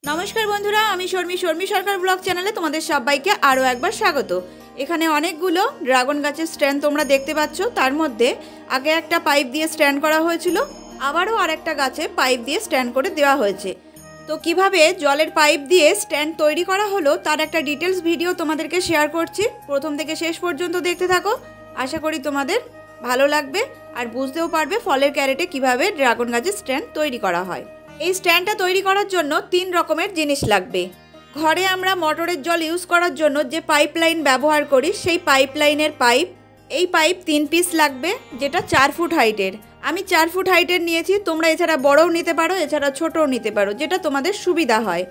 नमस्कार बंधुरा आमी शर्मी सरकार ब्लग चैनेले तुम्हादेर सबाइके आरो एकबार स्वागत। एखाने अनेकगुलो ड्रागन गाछेर स्टैंड तोमरा देखते पाচ্ছো। तार मध्य आगे एकटा पाइप दिए स्टैंड करा हयेछिलो, आबारो आरेकटा गाছে पाइप दिए स्टैंड करे देওয়া হয়েছে। तो किभाबे जलेर पाइप दिए स्टैंड तैरी करा हलो तार एकटा डिटेल्स भिडियो तोमादेरके शेयर करछि। प्रथम थेके शेष पर्यन्त देखते थाको, आशा करी तोमादेर भालो लागबे और बुझतेও पारबे फलेर क्यारेटे किभाबे ड्रागन गाছের स्टैंड तैरी करा हय। এই স্ট্যান্ডটা তৈরি করার জন্য তিন রকমের জিনিস লাগবে। ঘরে আমরা মোটরের জল ইউজ করার জন্য যে পাইপলাইন ব্যবহার করি সেই পাইপলাইনের পাইপ, এই পাইপ 3 পিস লাগবে যেটা 4 ফুট হাইটের। আমি 4 ফুট হাইটের নিয়েছি, তোমরা এছাড়া বড়ও নিতে পারো, এছাড়া ছোটও নিতে পারো, যেটা তোমাদের সুবিধা হয়।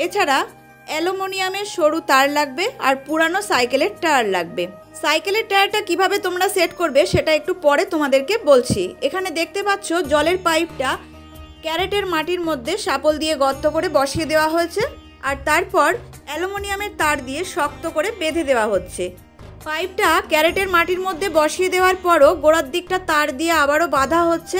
এছাড়া অ্যালুমিনিয়ামের সরু তার লাগবে আর পুরানো সাইকেলের টায়ার লাগবে। সাইকেলের টায়ারটা কিভাবে তোমরা সেট করবে সেটা একটু পরে তোমাদেরকে বলছি। এখানে দেখতে পাচ্ছ জলের পাইপটা ক্যারেটের মাটির মধ্যে শাপল দিয়ে গর্ত করে বসিয়ে দেওয়া হয়েছে আর তারপর অ্যালুমিনিয়ামের তার দিয়ে শক্ত করে বেঁধে দেওয়া হচ্ছে। পাইপটা ক্যারেটের মাটির মধ্যে বসিয়ে দেওয়ার পরও গোড়ার দিকটা তার দিয়ে আবারও বাঁধা হচ্ছে।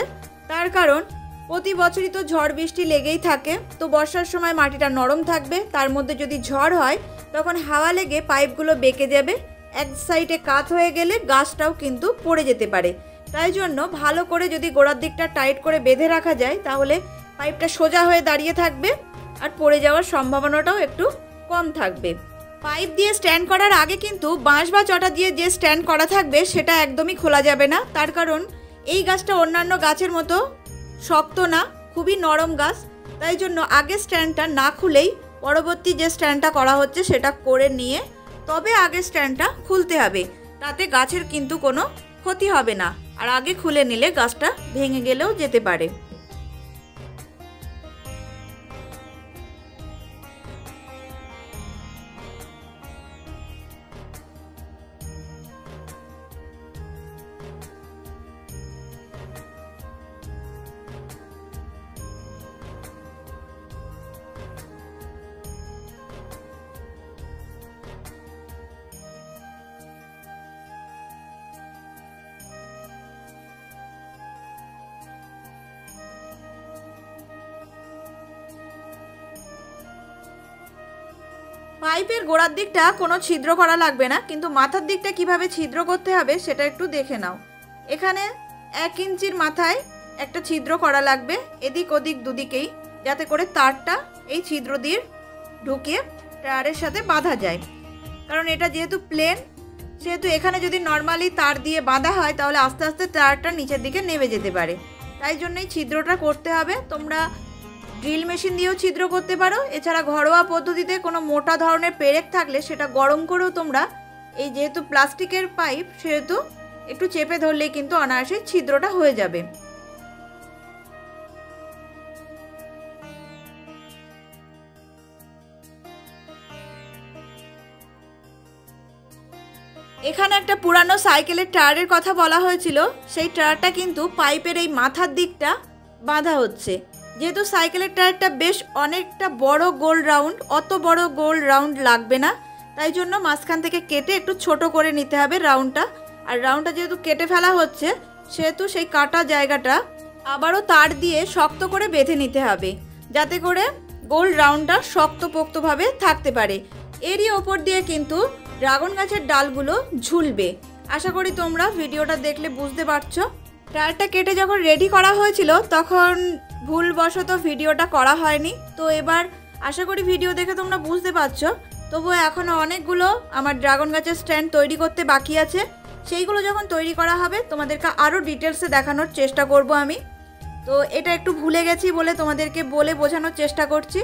তার কারণ প্রতি বছরই তো ঝড় বৃষ্টি লেগেই থাকে, তো বর্ষার সময় মাটিটা নরম থাকবে, তার মধ্যে যদি ঝড় হয় তখন হাওয়া লেগে পাইপগুলো বেঁকে যাবে, এক সাইডে কাত হয়ে গেলে গাছটাও কিন্তু পড়ে যেতে পারে। তাই জন্য ভালো করে যদি গোড়ার দিকটা টাইট করে বেঁধে রাখা যায় তাহলে পাইপটা সোজা হয়ে দাঁড়িয়ে থাকবে আর পড়ে যাওয়ার সম্ভাবনাটাও একটু কম থাকবে। পাইপ দিয়ে স্ট্যান্ড করার আগে কিন্তু বাঁশ বা চটা দিয়ে যে স্ট্যান্ড করা থাকবে সেটা একদমই খোলা যাবে না। তার কারণ এই গাছটা অন্যান্য গাছের মতো শক্ত না, খুবই নরম গাছ। তাই জন্য আগে স্ট্যান্ডটা না খুলেই পরবর্তী যে স্ট্যান্ডটা করা হচ্ছে সেটা করে নিয়ে তবে আগে স্ট্যান্ডটা খুলতে হবে, তাতে গাছের কিন্তু কোনো ক্ষতি হবে না। আর আগে খুলে নিলে গাছটা ভেঙে গেলেও যেতে পারে। পাইপের গোড়ার দিকটা কোনো ছিদ্র করা লাগবে না, কিন্তু মাথার দিকটা কিভাবে ছিদ্র করতে হবে সেটা একটু দেখে নাও। এখানে 1 ইঞ্চির মাথায় একটা ছিদ্র করা লাগবে, এদিক ওদিক দুদিকেই, যাতে করে তারটা এই ছিদ্র দিয়ে ঢুকিয়ে টায়ারের সাথে বাঁধা যায়। কারণ এটা যেহেতু প্লেন, সেহেতু এখানে যদি নর্মালি তার দিয়ে বাঁধা হয় তাহলে আস্তে আস্তে টায়ারটা নিচের দিকে নেমে যেতে পারে। তাই জন্যই ছিদ্রটা করতে হবে। তোমরা ড্রিল মেশিন দিয়েও ছিদ্র করতে পারো, এছাড়া ঘরোয়া পদ্ধতিতে কোনো মোটা ধরনের পেরেক থাকলে সেটা গরম করেও তোমরা, এই যেহেতু প্লাস্টিকের পাইপ সেহেতু একটু চেপে ধরলেই কিন্তু অনায়াসে ছিদ্রটা হয়ে যাবে। এখানে একটা পুরানো সাইকেলের টায়ারের কথা বলা হয়েছিল, সেই টায়ারটা কিন্তু পাইপের এই মাথার দিকটা বাঁধা হচ্ছে। যেহেতু সাইকেলের টায়ারটা বেশ অনেকটা বড় গোল রাউন্ড, অত বড় গোল রাউন্ড লাগবে না, তাই জন্য মাঝখান থেকে কেটে একটু ছোট করে নিতে হবে রাউন্ডটা। আর রাউন্ডটা যেহেতু কেটে ফেলা হচ্ছে সেহেতু সেই কাটা জায়গাটা আবারও তার দিয়ে শক্ত করে বেঁধে নিতে হবে, যাতে করে গোল রাউন্ডটা শক্তপোক্তভাবে থাকতে পারে। এরই ওপর দিয়ে কিন্তু ড্রাগন গাছের ডালগুলো ঝুলবে। আশা করি তোমরা ভিডিওটা দেখলে বুঝতে পারছো। টায়ারটা কেটে যখন রেডি করা হয়েছিল তখন ভুলবশত ভিডিওটা করা হয়নি, তো এবার আশা করি ভিডিও দেখে তোমরা বুঝতে পারছো। তবুও এখনও অনেকগুলো আমার ড্রাগন গাছের স্ট্যান্ড তৈরি করতে বাকি আছে, সেইগুলো যখন তৈরি করা হবে তোমাদেরকে আরও ডিটেলসে দেখানোর চেষ্টা করব আমি। তো এটা একটু ভুলে গেছি বলে তোমাদেরকে বলে বোঝানোর চেষ্টা করছি।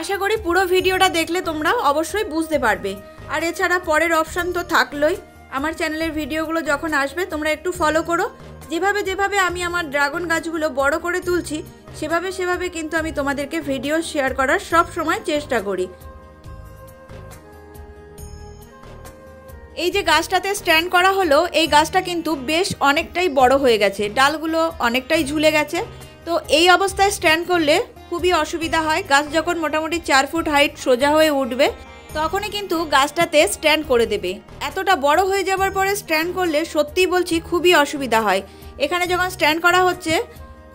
আশা করি পুরো ভিডিওটা দেখলে তোমরা অবশ্যই বুঝতে পারবে। আর এছাড়া পরের অপশান তো থাকলোই, আমার চ্যানেলের ভিডিওগুলো যখন আসবে তোমরা একটু ফলো করো। যেভাবে যেভাবে আমি আমার ড্রাগন গাছগুলো বড় করে তুলছি সেভাবে কিন্তু আমি তোমাদেরকে ভিডিও শেয়ার করার সব সময় চেষ্টা করি। এই যে গাছটাতে স্ট্যান্ড করা হলো, এই গাছটা কিন্তু বেশ অনেকটাই বড় হয়ে গেছে, ডালগুলো অনেকটাই ঝুলে গেছে। তো এই অবস্থায় স্ট্যান্ড করলে খুবই অসুবিধা হয়। গাছ যখন মোটামুটি 4 ফুট হাইট সোজা হয়ে উঠবে তখনই কিন্তু গাছটাতে স্ট্যান্ড করে দেবে। এতটা বড় হয়ে যাবার পরে স্ট্যান্ড করলে সত্যিই বলছি খুবই অসুবিধা হয়। এখানে যখন স্ট্যান্ড করা হচ্ছে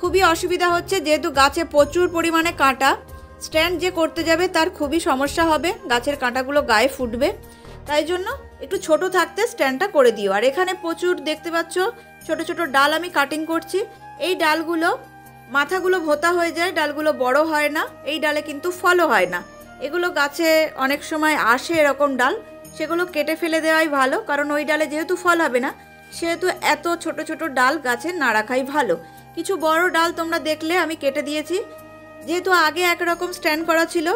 খুবই অসুবিধা হচ্ছে, যেহেতু গাছে প্রচুর পরিমাণে কাঁটা, স্ট্যান্ড যে করতে যাবে তার খুবই সমস্যা হবে, গাছের কাঁটাগুলো গায়ে ফুটবে, তাই জন্য একটু ছোট থাকতে স্ট্যান্ডটা করে দিও। আর এখানে প্রচুর দেখতে পাচ্ছ ছোট ছোট ডাল আমি কাটিং করছি। এই ডালগুলো মাথাগুলো ভোতা হয়ে যায়, ডালগুলো বড় হয় না, এই ডালে কিন্তু ফলও হয় না। এগুলো গাছে অনেক সময় আসে এরকম ডাল, সেগুলো কেটে ফেলে দেওয়াই ভালো, কারণ ওই ডালে যেহেতু ফল হবে না সেহেতু এত ছোট ছোট ডাল গাছে না রাখাই ভালো। কিছু বড় ডাল তোমরা দেখলে আমি কেটে দিয়েছি, যেহেতু আগে একরকম স্ট্যান্ড করা ছিল,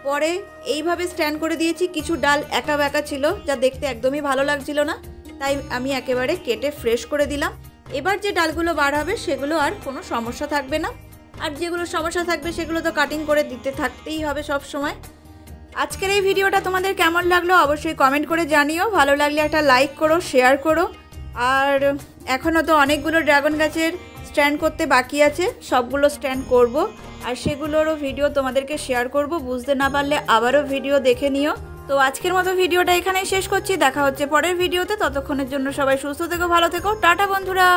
পরে এইভাবে স্ট্যান্ড করে দিয়েছি। কিছু ডাল একা বেঁকা ছিল, যা দেখতে একদমই ভালো লাগছিল না, তাই আমি একেবারে কেটে ফ্রেশ করে দিলাম। এবার যে ডালগুলো বার হবে সেগুলো আর কোনো সমস্যা থাকবে না, আর যেগুলো সমস্যা থাকবে সেগুলো তো কাটিং করে দিতে থাকতেই হবে সব সময়। আজকের এই ভিডিওটা তোমাদের কেমন লাগলো অবশ্যই কমেন্ট করে জানিও। ভালো লাগলে একটা লাইক করো, শেয়ার করো। আর এখনও তো অনেকগুলো ড্রাগন গাছের স্ট্যান্ড করতে বাকি আছে, সবগুলো স্ট্যান্ড করব, আর সেগুলোরও ভিডিও তোমাদেরকে শেয়ার করব। বুঝতে না পারলে আবারও ভিডিও দেখে নিও। তো আজকের মতো ভিডিওটা এখানেই শেষ করছি, দেখা হচ্ছে পরের ভিডিওতে। ততক্ষণের জন্য সবাই সুস্থ থেকো, ভালো থেকো, টাটা বন্ধুরা।